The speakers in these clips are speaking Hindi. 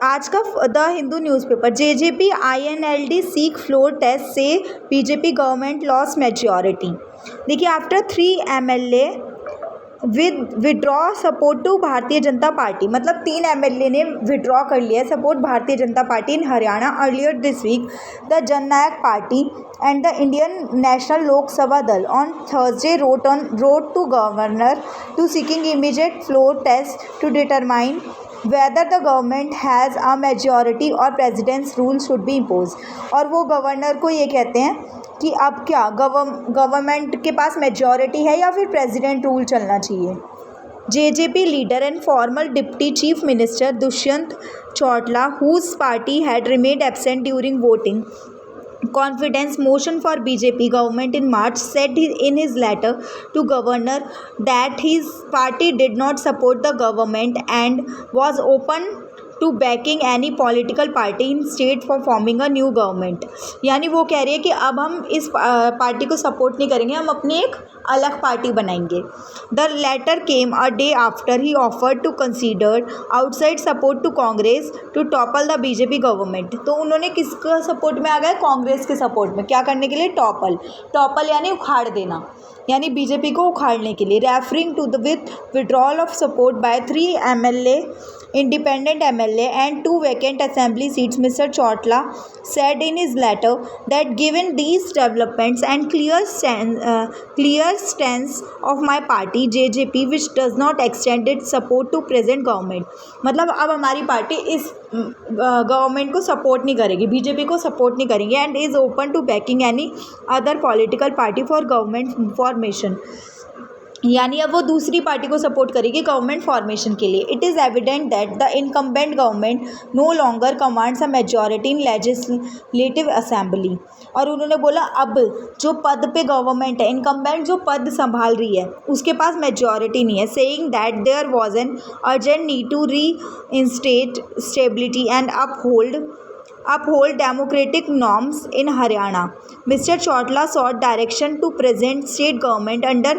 आज का the Hindu newspaper, JJP INLD seek floor test से बीजेपी गवर्नमेंट लॉस मेजॉरिटी। देखिए, after 3 MLA withdraw support to Bharatiya Janata party, मतलब 3 MLA ने विदड्रॉ कर लिया support Bharatiya Janata party in Haryana. Earlier this week the Jannayak party and the Indian National Lok Sabha Dal on Thursday wrote to governor to seeking immediate floor test to determine whether the government has a majority or president's rule should be imposed। और वो गवर्नर को ये कहते हैं कि अब क्या गवर्नमेंट के पास मेजॉरिटी है या फिर प्रेसिडेंट रूल चलना चाहिए। JJP leader and farmer deputy chief minister Dushyant Chautala, whose party had remained absent during voting confidence motion for BJP government in March, said in his letter to governor that his party did not support the government and was open to backing any political party in state for forming a new government। यानी वो कह रही है कि अब हम इस पार्टी को सपोर्ट नहीं करेंगे, हम अपनी एक अलग पार्टी बनाएंगे। The letter came a day after he offered to consider outside support to Congress to topple the BJP government. तो उन्होंने किसका सपोर्ट में आ गए? कांग्रेस के सपोर्ट में। क्या करने के लिए? टॉपल यानी उखाड़ देना, यानी बीजेपी को उखाड़ने के लिए। Referring to the withdrawal of support by 3 MLA independent MLA and 2 vacant assembly seats, Mr. Chotla said in his letter that given these developments and clear stance of my party JJP, which does not extend its support to present government, मतलब अब हमारी पार्टी इस गवर्नमेंट को सपोर्ट नहीं करेगी, बीजेपी को सपोर्ट नहीं करेंगे, and is open to backing any other political party for government formation. यानी अब वो दूसरी पार्टी को सपोर्ट करेगी गवर्नमेंट फॉर्मेशन के लिए। It is evident that the incumbent government no longer commands a majority in legislative assembly. और उन्होंने बोला अब जो पद पे गवर्नमेंट है, इनकम्बेंट जो पद संभाल रही है, उसके पास मेजॉरिटी नहीं है। Saying that there was an urgent need to reinstate stability and uphold democratic norms in Haryana. Mr. Chotla sought direction to present state government under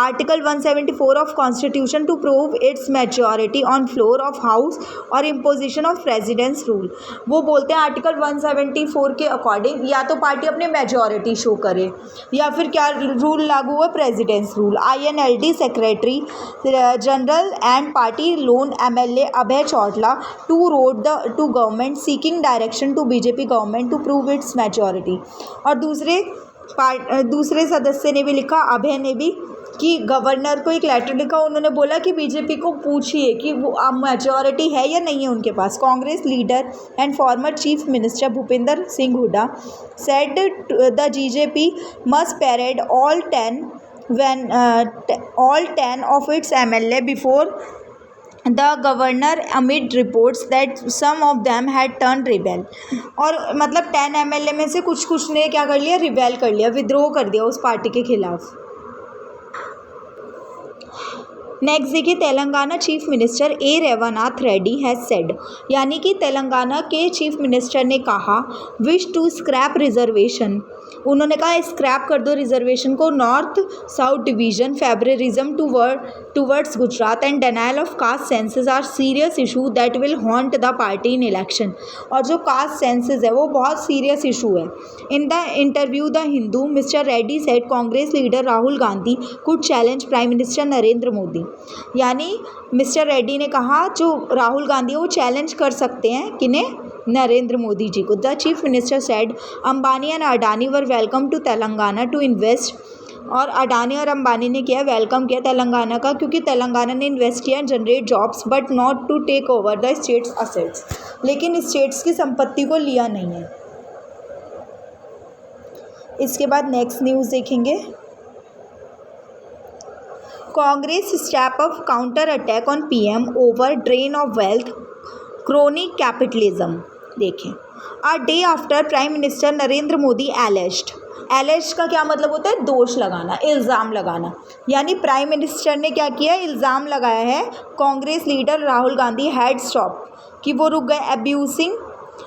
Article 174 of Constitution to prove its majority on floor of House or imposition of President's rule। वो बोलते हैं आर्टिकल 174 के अकॉर्डिंग या तो पार्टी अपने मेजॉरिटी शो करे या फिर क्या रूल लागू हुआ? President's rule. INLD secretary general and party lone MLA Abhay Chautala to government seeking direction to BJP government to prove its majority. और दूसरे सदस्य ने भी लिखा, अभय ने भी, कि गवर्नर को एक लेटर लिखा। उन्होंने बोला कि बीजेपी को पूछिए कि वो मेजॉरिटी है या नहीं है उनके पास। Congress leader and former chief minister Bhupinder Singh Hooda said the JJP must parade all 10 of its MLA before the governor amid reports that some of them had turned rebel। और मतलब 10 MLA में से कुछ ने क्या कर लिया? रिबेल कर लिया, विद्रोह कर दिया उस पार्टी के खिलाफ। नेक्स्ट देखिए, Telangana chief minister A Revanth Reddy has said, यानी कि तेलंगाना के चीफ मिनिस्टर ने कहा, विश टू स्क्रैप रिजर्वेशन। उन्होंने कहा स्क्रैप कर दो रिजर्वेशन को। North south division, favouritism towards Gujarat and denial of caste census are serious issue that will haunt the party in election. और जो कास्ट सेंसेस है वो बहुत सीरियस इशू है। In the interview the Hindu, mister Reddy said Congress leader Rahul Gandhi could challenge prime minister Narendra Modi. यानी मिस्टर रेड्डी ने कहा जो राहुल गांधी है वो चैलेंज कर सकते हैं किन्हें? नरेंद्र मोदी जी को। The chief minister said Ambani and Adani were welcome to Telangana to invest. और अडानी और अंबानी ने किया वेलकम किया तेलंगाना का, क्योंकि तेलंगाना ने इन्वेस्ट किया generate jobs but not to take over the state's assets. लेकिन स्टेट्स की संपत्ति को लिया नहीं है। इसके बाद नेक्स्ट न्यूज़ देखेंगे, Congress step up counter attack on PM over drain of wealth crony capitalism. देखें, a day after prime minister Narendra Modi alleged का क्या मतलब होता है? दोष लगाना, इल्ज़ाम लगाना। यानी प्राइम मिनिस्टर ने क्या किया? इल्ज़ाम लगाया है Congress leader Rahul Gandhi had stop, कि वो रुक गए abusing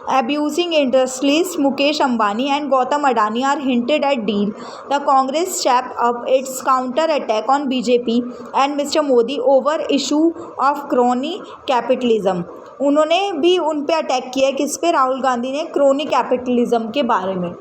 abusing industrialists Mukesh Ambani and Gautam Adani are hinted at deal. The Congress stepped up its counter attack on BJP and Mr. Modi over issue of crony capitalism. उन्होंने भी उन पे अटैक किया है, किस पे? राहुल गांधी ने क्रोनी कैपिटलिज्म के बारे में।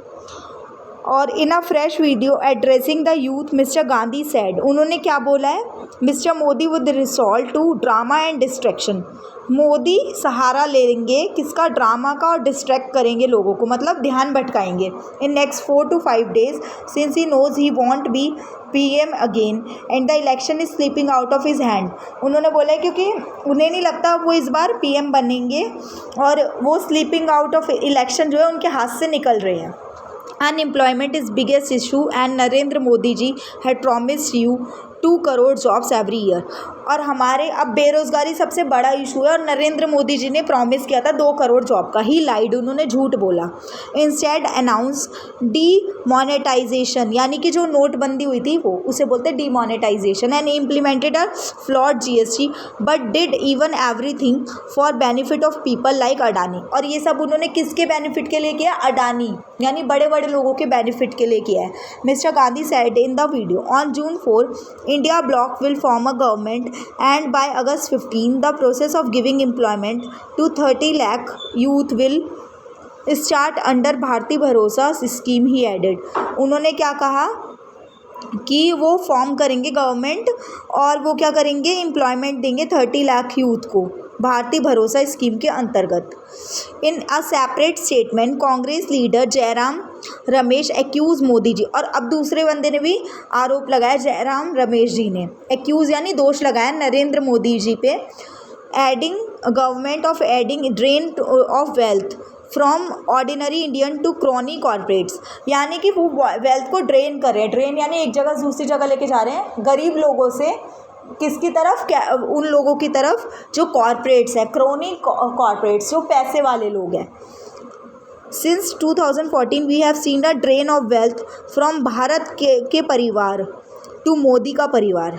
और in a fresh video addressing the youth mister Gandhi said, उन्होंने क्या बोला है? Mister Modi with resolve to drama and distraction. Modi सहारा लेंगे किसका? ड्रामा का, और डिस्ट्रैक्ट करेंगे लोगों को, मतलब ध्यान भटकाएंगे। In next 4 to 5 days since he knows he won't be PM again and the election is slipping out of his hand. उन्होंने बोला है क्योंकि उन्हें नहीं लगता वो इस बार PM बनेंगे, और वो स्लीपिंग आउट ऑफ इलेक्शन जो है उनके हाथ से निकल रहे हैं। Unemployment is biggest issue and Narendra Modi ji had promised you 2 crore jobs every year। और हमारे अब बेरोज़गारी सबसे बड़ा इशू है, और नरेंद्र मोदी जी ने प्रॉमिस किया था 2 करोड़ जॉब का। ही लाइड, उन्होंने झूठ बोला। इंस्टेड अनाउंस डीमोनेटाइजेशन, यानी कि जो नोटबंदी हुई थी वो उसे बोलते हैं demonetisation, and implemented a flawed GST but did even everything for benefit of people like Adani. और ये सब उन्होंने किसके बेनिफिट के लिए किया? अडानी, यानी बड़े बड़े लोगों के बेनिफिट के लिए किया है। Mister Gandhi said in the video on June 4 India bloc will form a government and by August 15 the process of giving employment to 30 lakh youth will start under Bharati Bharosa scheme, he added. उन्होंने क्या कहा कि वो फॉर्म करेंगे गवर्नमेंट, और वो क्या करेंगे? एम्प्लॉयमेंट देंगे 30 लाख यूथ को भारतीय भरोसा स्कीम के अंतर्गत। In a separate statement Congress leader Jairam Ramesh accuse Modi ji, और अब दूसरे बंदे ने भी आरोप लगाया, जयराम रमेश जी ने एक्यूज यानी दोष लगाया नरेंद्र मोदी जी पे, aiding government of aiding drain of wealth from ordinary Indian to crony corporates, यानी कि वो वेल्थ को ड्रेन कर रहे हैं। ड्रेन यानी एक जगह से दूसरी जगह लेके जा रहे हैं गरीब लोगों से, किसकी तरफ? क्या उन लोगों की तरफ जो कॉर्पोरेट्स हैं, क्रोनी कॉर्पोरेट्स, जो पैसे वाले लोग हैं। Since 2014 we have seen a drain of wealth from Bharat के परिवार टू मोदी का परिवार,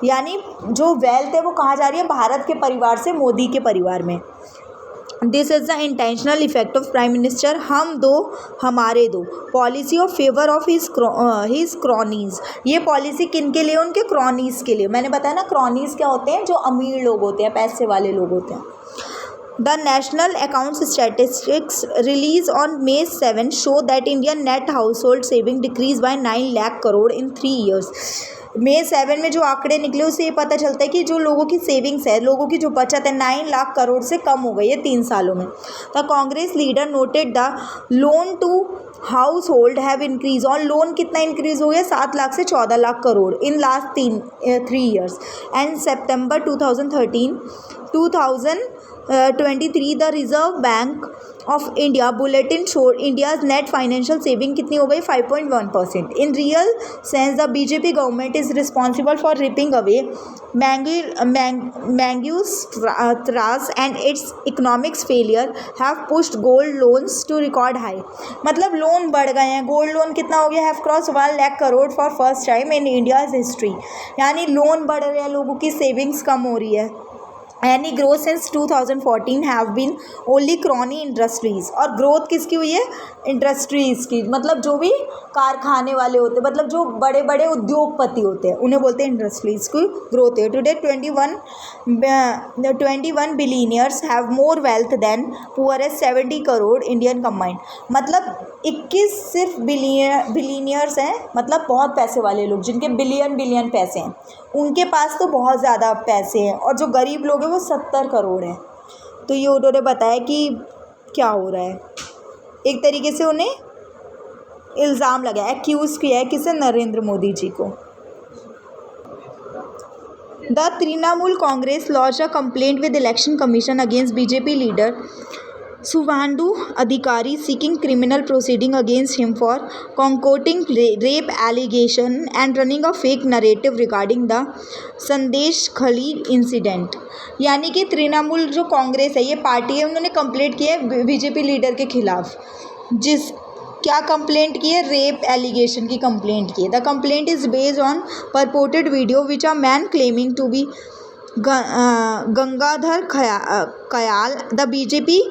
यानी जो वेल्थ है वो कहाँ जा रही है? भारत के परिवार से मोदी के परिवार में। This is the intentional effect of prime minister हम दो हमारे दो policy of favour of his cronies. ये पॉलिसी किन के लिए? उनके क्रॉनीज के लिए। मैंने बताया ना, क्रॉनीज क्या होते हैं? जो अमीर लोग होते हैं, पैसे वाले लोग होते हैं। The National Accounts Statistics released on May 7 show that Indian net household saving decreased by 9 lakh crore in 3 years। May 7 में जो आंकड़े निकले उससे ये पता चलता है कि जो लोगों की सेविंग्स है, लोगों की जो बचत है, 9 लाख करोड़ से कम हो गई है 3 सालों में। The Congress leader noted the loan to household have increase, और लोन कितना इंक्रीज हो गया? 7 लाख से 14 lakh crore in last 3 years. And September 2023 the Reserve Bank of India bulletin showed India's net financial saving कितनी हो गई? 5.1%। In real sense the BJP government is responsible for ripping away mangalsutra and its economics failure have pushed gold loans to record high. मतलब लोन बढ़ गए हैं। गोल्ड लोन कितना हो गया? Have cross 1 lakh crore for first time in India's history, यानी लोन बढ़ रहे हैं, लोगों की सेविंग्स कम हो रही है। Any growth since 2014 have been only crony industries, और ग्रोथ किसकी हुई है? इंडस्ट्रीज़ की, मतलब जो भी कारखाने वाले होते हैं, मतलब जो बड़े बड़े उद्योगपति होते हैं उन्हें बोलते हैं इंडस्ट्रीज़ की ग्रोथ है। Today 21 billionaires have more wealth than poorest 70 crore Indian combined. मतलब 21 सिर्फ बिलियनियर्स हैं, मतलब बहुत पैसे वाले लोग जिनके बिलियन पैसे हैं, उनके पास तो बहुत ज़्यादा पैसे हैं, और जो गरीब लोग हैं वो 70 करोड़ हैं। तो ये उन्होंने बताया कि क्या हो रहा है, एक तरीके से उन्हें इल्ज़ाम लगाया, एक्यूज़ किया है किसे? नरेंद्र मोदी जी को। The Trinamool Congress launched a complaint with election commission against BJP leader Suvandu Adhikari seeking criminal proceeding against him for concocting rape allegation and running a fake narrative regarding the संदेश खली इंसिडेंट। यानी कि तृणमूल जो कांग्रेस है, ये पार्टी है, उन्होंने कंप्लेंट की है बीजेपी लीडर के खिलाफ। क्या कंप्लेंट की है? रेप एलिगेशन की कंप्लेंट की है। The complaint is based on purported video which a man claiming to be Gangadhar Koyal the BJP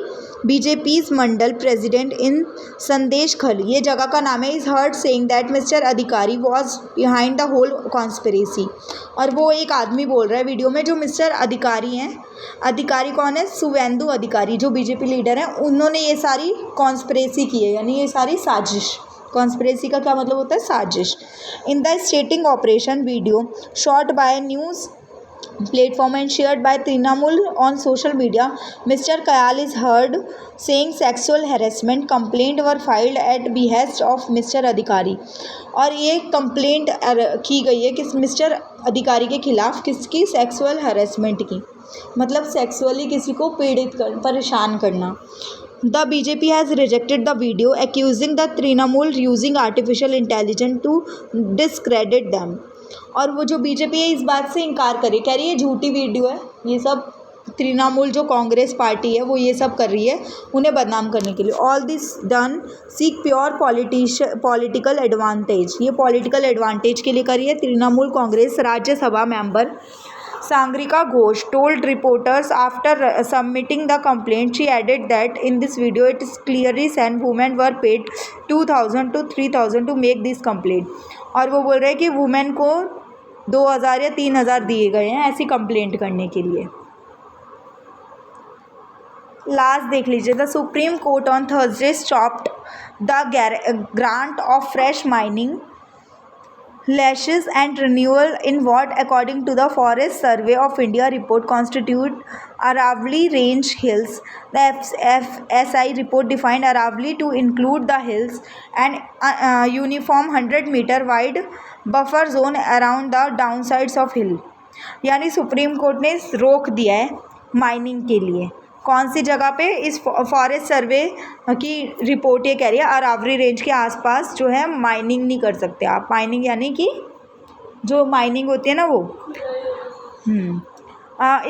BJP's mandal president in Sandeshkhali, ये जगह का नाम है, is heard saying that mister Adhikari was behind the whole conspiracy. और वो एक आदमी बोल रहा है वीडियो में जो मिस्टर अधिकारी हैं, अधिकारी कौन है, शुवेंदु अधिकारी जो बीजेपी लीडर हैं, उन्होंने ये सारी कॉन्स्पिरेसी की है, यानी ये सारी साजिश। कॉन्स्पिरेसी का क्या मतलब होता है, साजिश। In the स्टेटिंग operation video shot bye news platform and shared by Trinamool on social media, Mr. Kayal is heard saying sexual harassment complaint were filed at behest of Mr. अधिकारी। और ये कंप्लेंट की गई है किस मिस्टर अधिकारी के खिलाफ, किसकी, सेक्सुअल हरेसमेंट की, मतलब सेक्सुअली किसी को पीड़ित कर, परेशान करना। The BJP has rejected the video, accusing the Trinamool using artificial intelligence to discredit them। और वो जो बीजेपी है इस बात से इनकार करे, कह रही है झूठी वीडियो है, ये सब तृणमूल जो कांग्रेस पार्टी है वो ये सब कर रही है उन्हें बदनाम करने के लिए। All this done seek pure political advantage, ये पॉलिटिकल एडवांटेज के लिए कर रही है। Trinamool Congress Rajya Sabha member Sagarika Ghose told reporters after submitting the complaint, she added that in this video it is clearly said women were paid 2,000 to 3,000 to make this complaint। और वो बोल रहे हैं कि वुमेन को 2,000 या 3,000 दिए गए हैं ऐसी कंप्लेंट करने के लिए। लास्ट देख लीजिए, the supreme court on Thursday stopped the grant of fresh mining lashes and renewal in what, according to the Forest Survey of India report, constitute Aravalli Range hills। The FSI report defined Aravalli to include the hills and uniform 100-meter wide buffer zone around the downsides of hill। यानी सुप्रीम कोर्ट ने रोक दिया है माइनिंग के लिए, कौन सी जगह पे, इस फॉरेस्ट सर्वे की रिपोर्ट ये कह रही है अरावली रेंज के आसपास जो है माइनिंग नहीं कर सकते आप। माइनिंग यानी कि जो माइनिंग होती है ना वो।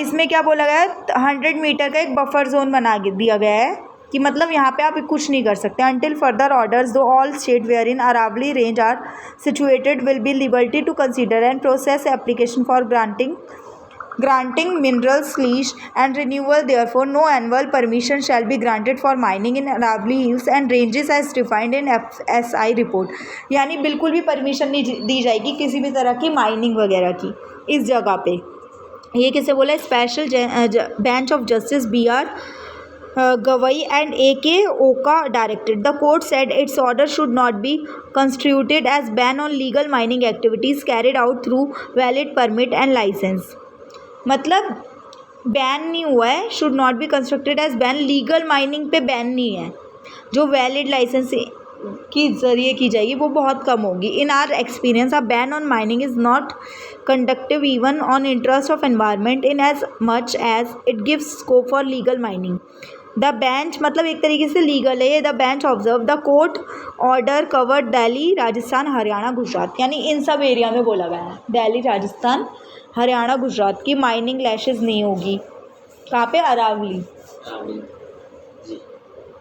इसमें क्या बोला गया है, 100 मीटर का एक बफर जोन बना दिया गया है कि मतलब यहाँ पे आप कुछ नहीं कर सकते। Until further orders do all state where in Aravali range are situated will be liberty to consider and process application for granting minerals lease and renewal। Therefore no annual permission shall be granted for mining in Aravalli hills and ranges as defined in FSI report। यानी बिल्कुल भी परमिशन नहीं दी जाएगी किसी भी तरह की माइनिंग वगैरह की इस जगह पे। ये किसे बोला, special bench of justice BR Gavai and AK Oka directed। The court said its order should not be constituted as ban on legal mining activities carried out through valid permit and license। मतलब बैन नहीं हुआ है, should not be constructed as ban, legal mining पे बैन नहीं है, जो वैलिड लाइसेंस के ज़रिए की जाएगी वो बहुत कम होगी। In our experience a ban on mining is not conductive even on interest of environment in as much as it gives scope for legal mining. The bench मतलब एक तरीके से लीगल है ये। The bench observe the court order covered Delhi Rajasthan Haryana Gujarat, यानी इन सब एरिया में बोला गया है दिल्ली राजस्थान हरियाणा गुजरात की माइनिंग लैशेज़ नहीं होगी। कहाँ पे, अरावली।